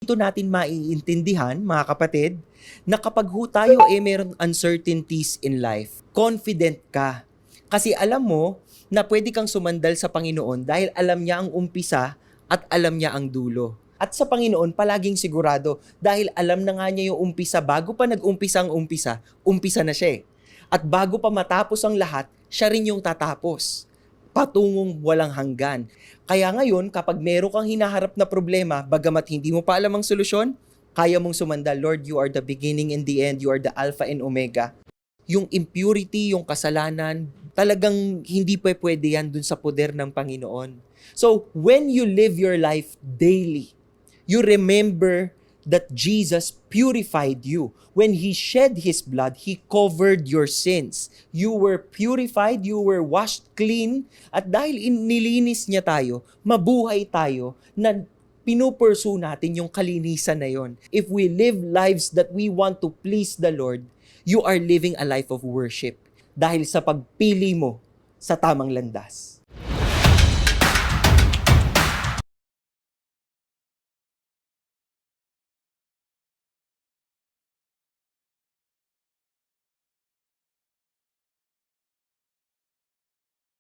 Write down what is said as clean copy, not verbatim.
Dito natin maiintindihan, mga kapatid, na kapag tayo meron uncertainties in life, confident ka. Kasi alam mo na pwede kang sumandal sa Panginoon dahil alam niya ang umpisa at alam niya ang dulo. At sa Panginoon, palaging sigurado dahil alam na nga niya yung umpisa. Bago pa nag-umpisa ang umpisa, umpisa na siya eh. At bago pa matapos ang lahat, siya rin yung tatapos. Patungong walang hanggan. Kaya ngayon, kapag meron kang hinaharap na problema, bagamat hindi mo pa alam ang solusyon, kaya mong sumandal, Lord, you are the beginning and the end, you are the Alpha and Omega. Yung impurity, yung kasalanan, talagang hindi pwede yan dun sa poder ng Panginoon. So, when you live your life daily, you remember that Jesus purified you. When He shed His blood, He covered your sins. You were purified, you were washed clean, at dahil nilinis niya tayo, mabuhay tayo na pinupursu natin yung kalinisan na yon. If we live lives that we want to please the Lord, you are living a life of worship dahil sa pagpili mo sa tamang landas.